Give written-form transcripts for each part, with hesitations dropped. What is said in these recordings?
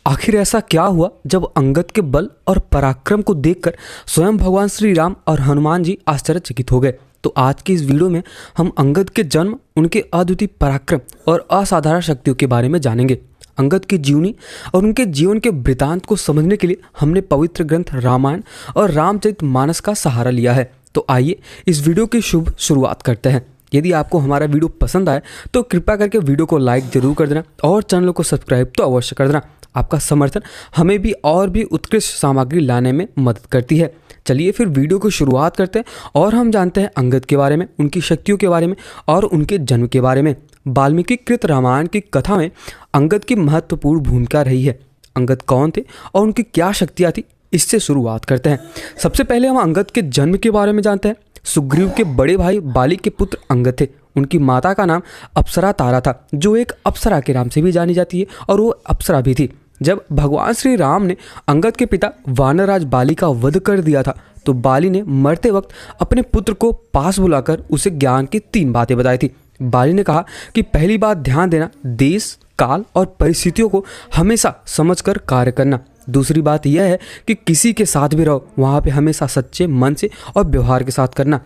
आखिर ऐसा क्या हुआ जब अंगद के बल और पराक्रम को देखकर स्वयं भगवान श्री राम और हनुमान जी आश्चर्यचकित हो गए। तो आज की इस वीडियो में हम अंगद के जन्म, उनके अद्वितीय पराक्रम और असाधारण शक्तियों के बारे में जानेंगे। अंगद की जीवनी और उनके जीवन के वृतांत को समझने के लिए हमने पवित्र ग्रंथ रामायण और रामचरितमानस का सहारा लिया है। तो आइए इस वीडियो की शुभ शुरुआत करते हैं। यदि आपको हमारा वीडियो पसंद आए तो कृपया करके वीडियो को लाइक जरूर कर देना और चैनल को सब्सक्राइब तो अवश्य कर देना। आपका समर्थन हमें भी और भी उत्कृष्ट सामग्री लाने में मदद करती है। चलिए फिर वीडियो को शुरुआत करते हैं और हम जानते हैं अंगद के बारे में, उनकी शक्तियों के बारे में और उनके जन्म के बारे में। वाल्मीकि कृत रामायण की कथा में अंगद की महत्वपूर्ण भूमिका रही है। अंगद कौन थे और उनकी क्या शक्तियाँ थी, इससे शुरुआत करते हैं। सबसे पहले हम अंगद के जन्म के बारे में जानते हैं। सुग्रीव के बड़े भाई बाली के पुत्र अंगद थे। उनकी माता का नाम अप्सरा तारा था, जो एक अप्सरा के नाम से भी जानी जाती है, और वो अप्सरा भी थी। जब भगवान श्री राम ने अंगद के पिता वानरराज बाली का वध कर दिया था, तो बाली ने मरते वक्त अपने पुत्र को पास बुलाकर उसे ज्ञान की 3 बातें बताई थी। बाली ने कहा कि पहली बात ध्यान देना, देश काल और परिस्थितियों को हमेशा समझकर कार्य करना। दूसरी बात यह है कि किसी के साथ भी रहो, वहाँ पे हमेशा सच्चे मन से और व्यवहार के साथ करना।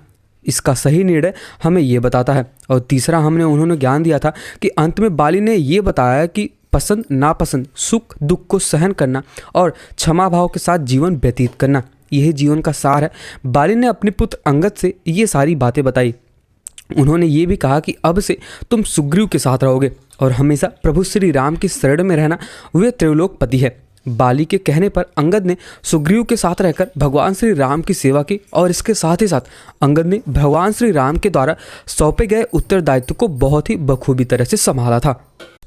इसका सही निर्णय हमें ये बताता है। और तीसरा उन्होंने ज्ञान दिया था कि अंत में बाली ने ये बताया कि पसंद नापसंद, सुख दुख को सहन करना और क्षमा भाव के साथ जीवन व्यतीत करना, यही जीवन का सार है। बाली ने अपने पुत्र अंगद से ये सारी बातें बताई। उन्होंने ये भी कहा कि अब से तुम सुग्रीव के साथ रहोगे और हमेशा प्रभु श्री राम की शरण में रहना, वे त्रिलोकपति है। बाली के कहने पर अंगद ने सुग्रीव के साथ रहकर भगवान श्री राम की सेवा की और इसके साथ ही साथ अंगद ने भगवान श्री राम के द्वारा सौंपे गए उत्तरदायित्व को बहुत ही बखूबी तरह से संभाला था।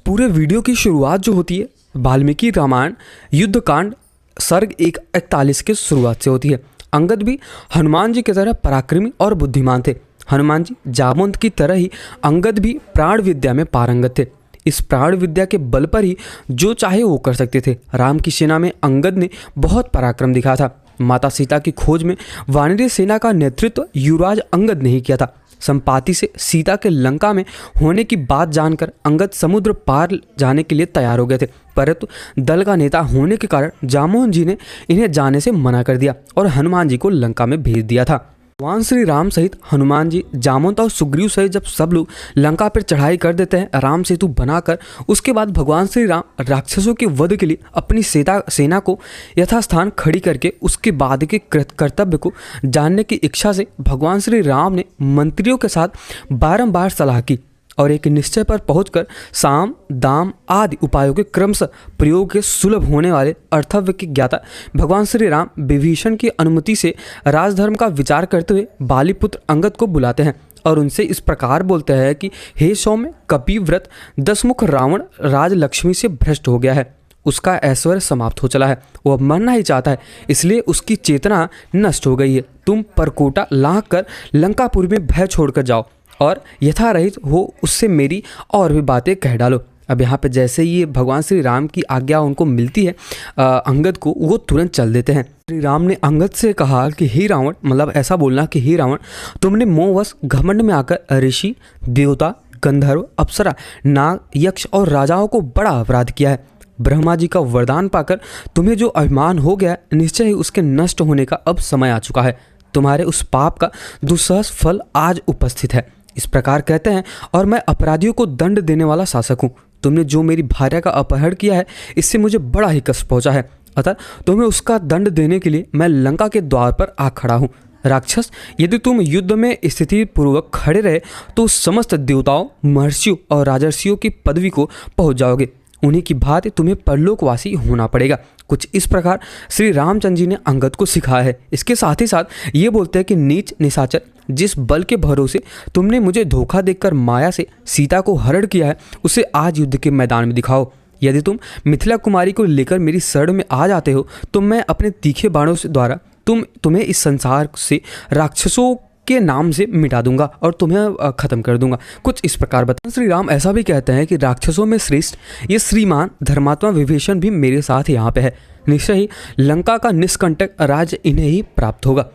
पूरे वीडियो की शुरुआत जो होती है वाल्मीकि रामायण युद्धकांड सर्ग 41 की शुरुआत से होती है। अंगद भी हनुमान जी की तरह पराक्रमी और बुद्धिमान थे। हनुमान जी जामवंत की तरह ही अंगद भी प्राण विद्या में पारंगत थे। इस प्राण विद्या के बल पर ही जो चाहे वो कर सकते थे। राम की सेना में अंगद ने बहुत पराक्रम दिखाया था। माता सीता की खोज में वानरी सेना का नेतृत्व युवराज अंगद ने ही किया था। संपाति से सीता के लंका में होने की बात जानकर अंगद समुद्र पार जाने के लिए तैयार हो गए थे, परंतु दल का नेता होने के कारण जामोहन जी ने इन्हें जाने से मना कर दिया और हनुमान जी को लंका में भेज दिया था। भगवान श्री राम सहित हनुमान जी, जामवंत और सुग्रीव सहित जब सब लोग लंका पर चढ़ाई कर देते हैं राम सेतु बनाकर, उसके बाद भगवान श्री राम राक्षसों के वध के लिए अपनी सेना को यथास्थान खड़ी करके उसके बाद के कर्तव्य को जानने की इच्छा से भगवान श्री राम ने मंत्रियों के साथ बारंबार सलाह की और एक निश्चय पर पहुंचकर साम दाम आदि उपायों के क्रमशः प्रयोग के सुलभ होने वाले अर्थव्य के ज्ञाता भगवान श्री राम विभीषण की अनुमति से राजधर्म का विचार करते हुए बालीपुत्र अंगद को बुलाते हैं और उनसे इस प्रकार बोलते हैं कि हे सौम्य, कपिव्रत दशमुख रावण राजलक्ष्मी से भ्रष्ट हो गया है। उसका ऐश्वर्य समाप्त हो चला है, वो अब मरना ही चाहता है, इसलिए उसकी चेतना नष्ट हो गई है। तुम परकोटा लांघ कर लंकापुर में भय छोड़कर जाओ और यथारहित हो उससे मेरी और भी बातें कह डालो। अब यहाँ पे जैसे ये भगवान श्री राम की आज्ञा उनको मिलती है अंगद को, वो तुरंत चल देते हैं। श्री राम ने अंगद से कहा कि हे रावण, मतलब ऐसा बोलना कि हे रावण, तुमने मोहवश घमंड में आकर ऋषि, देवता, गंधर्व, अप्सरा, नाग, यक्ष और राजाओं को बड़ा अपराध किया है। ब्रह्मा जी का वरदान पाकर तुम्हें जो अभिमान हो गया, निश्चय ही उसके नष्ट होने का अब समय आ चुका है। तुम्हारे उस पाप का दुस्सह फल आज उपस्थित है। इस प्रकार कहते हैं और मैं अपराधियों को दंड देने वाला शासक हूँ। तुमने जो मेरी भार्या का अपहरण किया है, इससे मुझे बड़ा ही कष्ट पहुंचा है, अतः तुम्हें उसका दंड देने के लिए मैं लंका के द्वार पर आ खड़ा हूँ। राक्षस, यदि तुम युद्ध में स्थिति पूर्वक खड़े रहे तो समस्त देवताओं, महर्षियों और राजर्षियों की पदवी को पहुंच जाओगे। उन्हीं की भांति तुम्हें परलोकवासी होना पड़ेगा। कुछ इस प्रकार श्री रामचंद्र जी ने अंगद को सिखाया है। इसके साथ ही साथ ये बोलते हैं कि नीच निशाचर, जिस बल के भरोसे तुमने मुझे धोखा देकर माया से सीता को हरण किया है, उसे आज युद्ध के मैदान में दिखाओ। यदि तुम मिथिला कुमारी को लेकर मेरी शरण में आ जाते हो तो मैं अपने तीखे बाणों से द्वारा तुम्हें इस संसार से राक्षसों के नाम से मिटा दूंगा और तुम्हें खत्म कर दूंगा। कुछ इस प्रकार बताएं। श्री राम ऐसा भी कहते हैं कि राक्षसों में श्रेष्ठ ये श्रीमान धर्मात्मा विभीषण भी मेरे साथ यहाँ पे है। निश्चय ही लंका का निष्कंटक राज्य इन्हें ही प्राप्त होगा।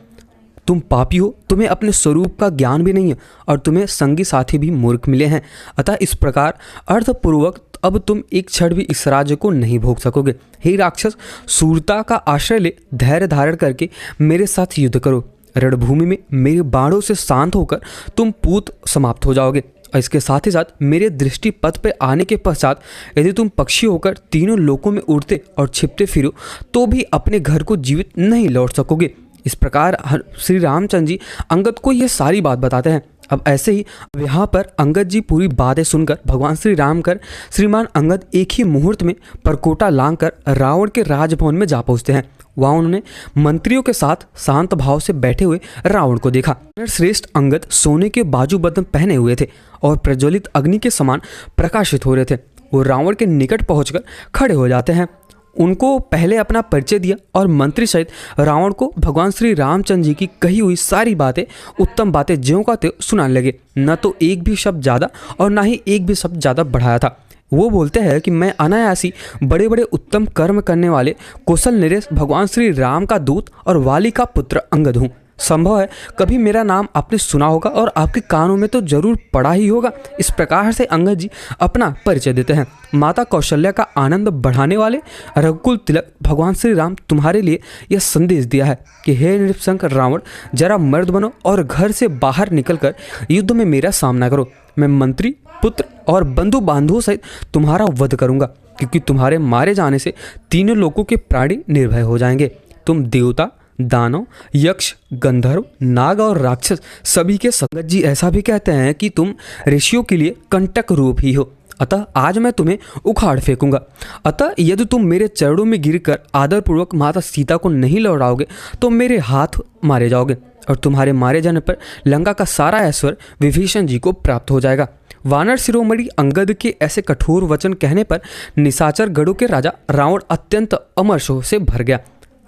तुम पापी हो, तुम्हें अपने स्वरूप का ज्ञान भी नहीं है और तुम्हें संगी साथी भी मूर्ख मिले हैं। अतः इस प्रकार अर्थपूर्वक अब तुम एक क्षण भी इस राज्य को नहीं भोग सकोगे। हे राक्षस, शूरता का आश्रय ले धैर्य धारण करके मेरे साथ युद्ध करो। रणभूमि में मेरे बाणों से शांत होकर तुम पूत समाप्त हो जाओगे। और इसके साथ ही साथ मेरे दृष्टि पथ पे आने के पश्चात यदि तुम पक्षी होकर तीनों लोकों में उड़ते और छिपते फिरो तो भी अपने घर को जीवित नहीं लौट सकोगे। इस प्रकार श्री रामचंद्र जी अंगद को यह सारी बात बताते हैं। अब ऐसे ही यहाँ पर अंगद जी पूरी बातें सुनकर भगवान श्री राम कर श्रीमान अंगद एक ही मुहूर्त में परकोटा लांग कर रावण के राजभवन में जा पहुँचते हैं। वहाँ उन्होंने मंत्रियों के साथ शांत भाव से बैठे हुए रावण को देखा। श्रेष्ठ अंगद सोने के बाजूबंद पहने हुए थे और प्रज्वलित अग्नि के समान प्रकाशित हो रहे थे। वो रावण के निकट पहुंचकर खड़े हो जाते हैं। उनको पहले अपना परिचय दिया और मंत्री सहित रावण को भगवान श्री रामचंद्र जी की कही हुई सारी बातें, उत्तम बातें ज्यों का त्यों सुनाने लगे। न तो एक भी शब्द ज़्यादा और ना ही एक भी शब्द ज़्यादा बढ़ाया था। वो बोलते हैं कि मैं अनायासी बड़े बड़े उत्तम कर्म करने वाले कौशल निरेश भगवान श्री राम का दूत और वाली का पुत्र अंगद हूँ। संभव है कभी मेरा नाम आपने सुना होगा और आपके कानों में तो जरूर पड़ा ही होगा। इस प्रकार से अंगद जी अपना परिचय देते हैं। माता कौशल्या का आनंद बढ़ाने वाले रघुकुल तिलक भगवान श्री राम तुम्हारे लिए यह संदेश दिया है कि हे नृशंस रावण, जरा मर्द बनो और घर से बाहर निकलकर युद्ध में मेरा सामना करो। मैं मंत्री, पुत्र और बंधु बांधवों सहित तुम्हारा वध करूंगा, क्योंकि तुम्हारे मारे जाने से तीनों लोगों के प्राणी निर्भय हो जाएंगे। तुम देवता, दानव, यक्ष, गंधर्व, नाग और राक्षस सभी के संगत जी ऐसा भी कहते हैं कि तुम ऋषियों के लिए कंटक रूप ही हो। अतः आज मैं तुम्हें उखाड़ फेंकूंगा। अतः यदि तुम मेरे चरणों में गिरकर आदरपूर्वक माता सीता को नहीं लौटाओगे तो मेरे हाथ मारे जाओगे और तुम्हारे मारे जाने पर लंका का सारा ऐश्वर्य विभीषण जी को प्राप्त हो जाएगा। वानर शिरोमणि अंगद के ऐसे कठोर वचन कहने पर निशाचर गढ़ों के राजा रावण अत्यंत अमर्ष से भर गया।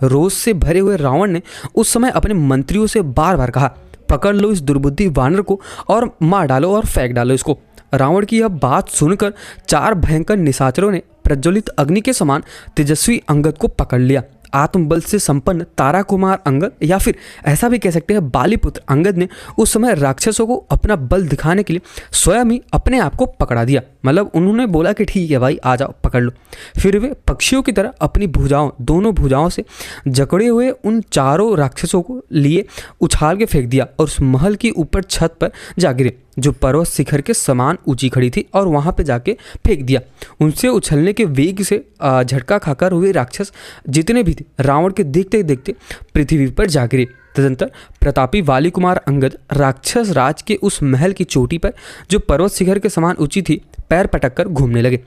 रोष से भरे हुए रावण ने उस समय अपने मंत्रियों से बार बार कहा, पकड़ लो इस दुर्बुद्धि वानर को और मार डालो और फेंक डालो इसको। रावण की यह बात सुनकर चार भयंकर निशाचरों ने प्रज्वलित अग्नि के समान तेजस्वी अंगद को पकड़ लिया। आत्मबल से संपन्न तारा कुमार अंगद, या फिर ऐसा भी कह सकते हैं बालीपुत्र अंगद ने उस समय राक्षसों को अपना बल दिखाने के लिए स्वयं ही अपने आप को पकड़ा दिया। मतलब उन्होंने बोला कि ठीक है भाई, आ जाओ पकड़ लो। फिर वे पक्षियों की तरह अपनी भुजाओं, दोनों भुजाओं से जकड़े हुए उन चारों राक्षसों को लिए उछाल के फेंक दिया और उस महल की ऊपर छत पर जा गिरे जो पर्वत शिखर के समान ऊंची खड़ी थी, और वहां पे जाके फेंक दिया। उनसे उछलने के वेग से झटका खाकर हुए राक्षस जितने भी थे रावण के देखते देखते पृथ्वी पर जा गिरे। तदंतर प्रतापी वाली कुमार अंगद राक्षस राज के उस महल की चोटी पर जो पर्वत शिखर के समान ऊंची थी पैर पटक कर घूमने लगे।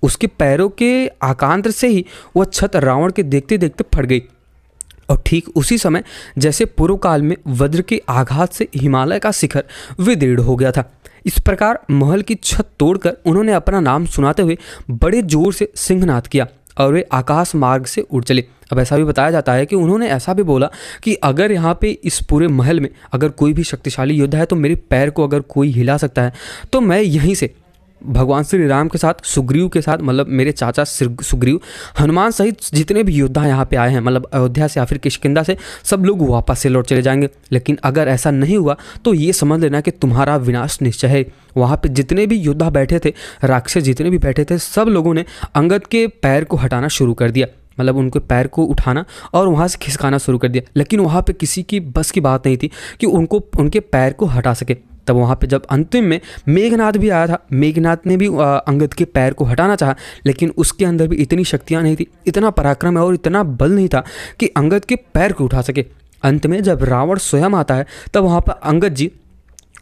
उसके पैरों के आकांत्र से ही वह छत रावण के देखते देखते फट गई और ठीक उसी समय जैसे पूर्व काल में वज्र के आघात से हिमालय का शिखर विदीर्ण हो गया था। इस प्रकार महल की छत तोड़कर उन्होंने अपना नाम सुनाते हुए बड़े जोर से सिंहनाद किया और वे आकाश मार्ग से उड़ चले। अब ऐसा भी बताया जाता है कि उन्होंने ऐसा भी बोला कि अगर यहाँ पे इस पूरे महल में अगर कोई भी शक्तिशाली योद्धा है तो मेरे पैर को अगर कोई हिला सकता है तो मैं यहीं से भगवान श्री राम के साथ, सुग्रीव के साथ, मतलब मेरे चाचा सुग्रीव, हनुमान सहित जितने भी योद्धा यहाँ पे आए हैं, मतलब अयोध्या से या फिर किष्किंधा से, सब लोग वापस से लौट चले जाएंगे। लेकिन अगर ऐसा नहीं हुआ तो ये समझ लेना कि तुम्हारा विनाश निश्चय है। वहाँ पे जितने भी योद्धा बैठे थे, राक्षस जितने भी बैठे थे, सब लोगों ने अंगद के पैर को हटाना शुरू कर दिया, मतलब उनके पैर को उठाना और वहाँ से खिसकाना शुरू कर दिया। लेकिन वहाँ पे किसी की बस की बात नहीं थी कि उनको उनके पैर को हटा सके। तब वहाँ पे जब अंतिम में मेघनाद भी आया था, मेघनाद ने भी अंगद के पैर को हटाना चाहा, लेकिन उसके अंदर भी इतनी शक्तियाँ नहीं थी, इतना पराक्रम और इतना बल नहीं था कि अंगद के पैर को उठा सके। अंत में जब रावण स्वयं आता है तब वहाँ पर अंगद जी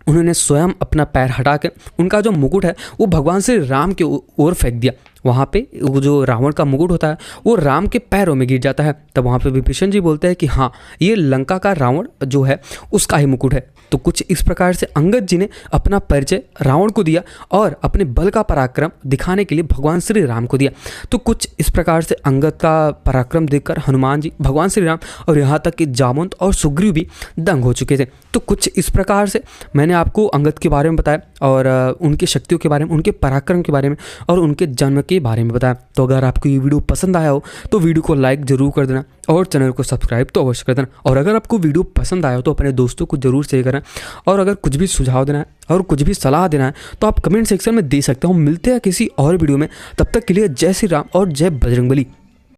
उन्होंने स्वयं अपना पैर हटा के उनका जो मुकुट है वो भगवान श्री राम के ओर फेंक दिया। वहाँ पे वो जो रावण का मुकुट होता है वो राम के पैरों में गिर जाता है। तब वहाँ पे विभीषण जी बोलते हैं कि हाँ, ये लंका का रावण जो है उसका ही मुकुट है। तो कुछ इस प्रकार से अंगद जी ने अपना परिचय रावण को दिया और अपने बल का पराक्रम दिखाने के लिए भगवान श्री राम को दिया। तो कुछ इस प्रकार से अंगद का पराक्रम देखकर हनुमान जी, भगवान श्री राम और यहाँ तक कि जामवंत और सुग्रीव भी दंग हो चुके थे। तो कुछ इस प्रकार से मैंने आपको अंगद के बारे में बताया। और उनकी शक्तियों के बारे में, उनके पराक्रम के बारे में और उनके जन्म के बारे में बताया। तो अगर आपको ये वीडियो पसंद आया हो तो वीडियो को लाइक जरूर कर देना और चैनल को सब्सक्राइब तो अवश्य कर देना। और अगर आपको वीडियो पसंद आया हो तो अपने दोस्तों को जरूर शेयर करें। और अगर कुछ भी सुझाव देना है और कुछ भी सलाह देना है तो आप कमेंट सेक्शन में दे सकते हो। मिलते हैं किसी और वीडियो में, तब तक के लिए जय श्री राम और जय बजरंगबली।